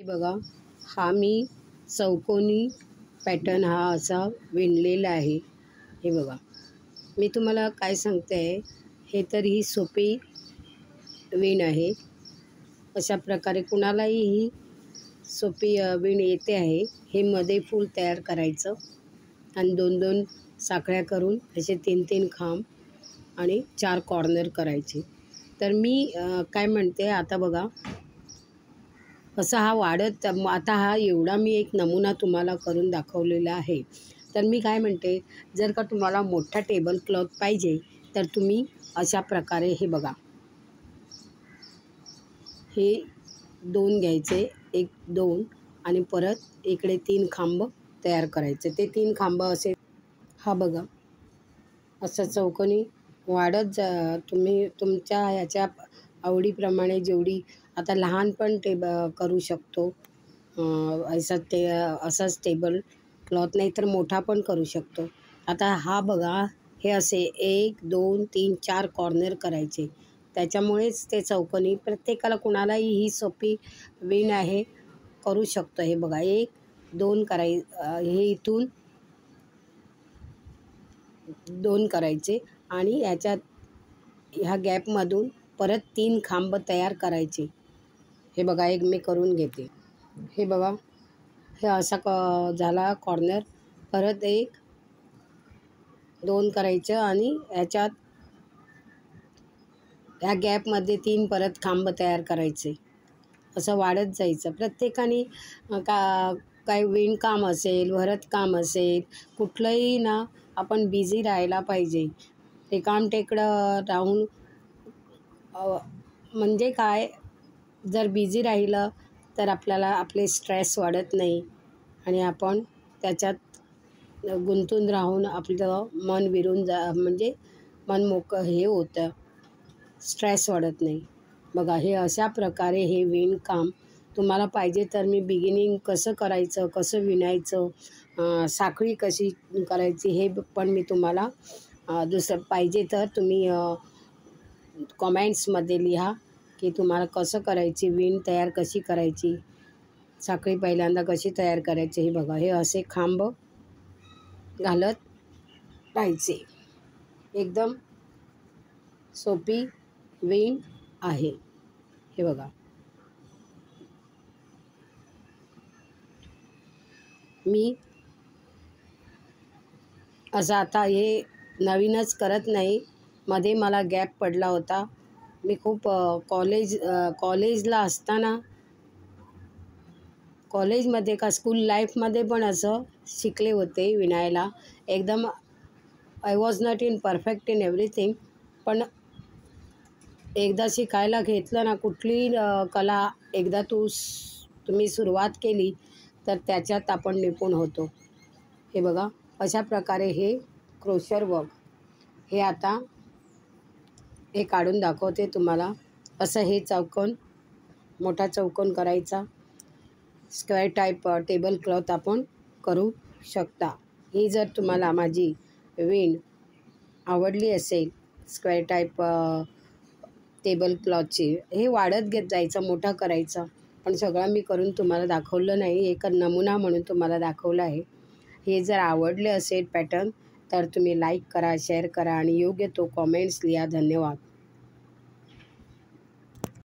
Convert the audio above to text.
बघा, हा मी चौकोनी पॅटर्न हा असा विणलेला आहे। हे बघा, मी तुम्हाला काय सांगते आहे, हे तर ही सोपी विण आहे। अशा प्रकारे कुणालाही ही सोपी विण येते आहे। हे मध्ये फूल तयार करायचं आणि 2-2 साखळ्या करून असे 3-3 खांब आणि 4 कॉर्नर करायचे। तर मी काय म्हणते, आता बघा असा हा वाढत, आता हा एवढा मी एक नमुना तुम्हाला करून दाखवलेला आहे। तर मी काय म्हणते, जर का तुम्हाला मोठा टेबल क्लॉथ पाहिजे तर तुम्ही अशा प्रकारे हे बघा, हे 2 घ्यायचे, 1 2 आणि परत इकडे 3 खांब तयार करायचे। ते 3 खांब असे हा बघा असं चौकोनी वाढत तुम्ही तुमच्या ह्याच्या आवडीप्रमाणे जेवढी, आता लहान पण करू शकतो असाच टेबल क्लॉथ, नाही तर मोठा पण करू शकतो। आता हा बघा, हे असे 1 2 3 4 कॉर्नर करायचे, त्याच्यामुळेच ते चौकोनी प्रत्येकाला कुणालाही ही सोपी विण आहे, करू शकतो। हे बघा 1 2 हे इथून 2 करायचे आणि याच्यात ह्या गॅपमधून परत 3 खांब तयार करायचे। हे बघा, एक मी करून घेते। हे बघा, हे असा झाला कॉर्नर, परत 1 2 करायचं आणि ह्याच्यात ह्या गॅपमध्ये 3 परत खांब तयार करायचे। असं वाढत जायचं। प्रत्येकाने काय विणकाम असेल, भरतकाम असेल, कुठलंही ना आपण बिझी राहायला पाहिजे। टेकडं राहून म्हणजे काय, जर बिझी राहिलं तर आपल्याला आपले स्ट्रेस वाढत नाही आणि आपण त्याच्यात गुंतून राहून आपलं मन विरून म्हणजे मन हे होतं, स्ट्रेस वाढत नाही। बघा, हे अशा प्रकारे हे विणकाम तुम्हाला पाहिजे तर मी बिगिनिंग कसं करायचं, कसं विणायचं, साखळी कशी करायची, हे पण मी तुम्हाला दुसरं पाहिजे तर तुम्ही कॉमेंट्समध्ये लिहा की तुम्हाला कसं करायची, विण तयार कशी करायची, साखळी पहिल्यांदा कशी तयार करायची। हे बघा, हे असे खांब घालत राहायचे। एकदम सोपी विण आहे। हे बघा, मी असं आता हे नवीनच करत नाही, मध्ये मला गॅप पडला होता। मी खूप कॉलेजला असताना, कॉलेजमध्ये का स्कूल लाईफमध्ये पण असं शिकले होते विणायला। एकदम I was not in perfect in everything, पण एकदा शिकायला घेतलं ना कुठली कला, एकदा तुम्ही सुरुवात केली तर त्याच्यात आपण निपुण होतो। हे बघा, अशा प्रकारे हे क्रोशर वर्क, हे आता हे काढून दाखवते तुम्हाला। असं हे चौकोन, मोठा चौकोन करायचा, स्क्वेअर टाईप टेबल क्लॉथ आपण करू शकता। ही जर तुम्हाला माझी विण आवडली असेल, स्क्वेअर टाईप टेबल क्लॉथची, हे वाढत घेत जायचं, मोठा करायचा, पण सगळं मी करून तुम्हाला दाखवलं नाही, एक नमुना म्हणून तुम्हाला दाखवलं आहे। हे जर आवडले असेल पॅटर्न तर तुम्ही लाईक करा, शेअर करा आणि योग्य तो कॉमेंट्स लिहा। धन्यवाद।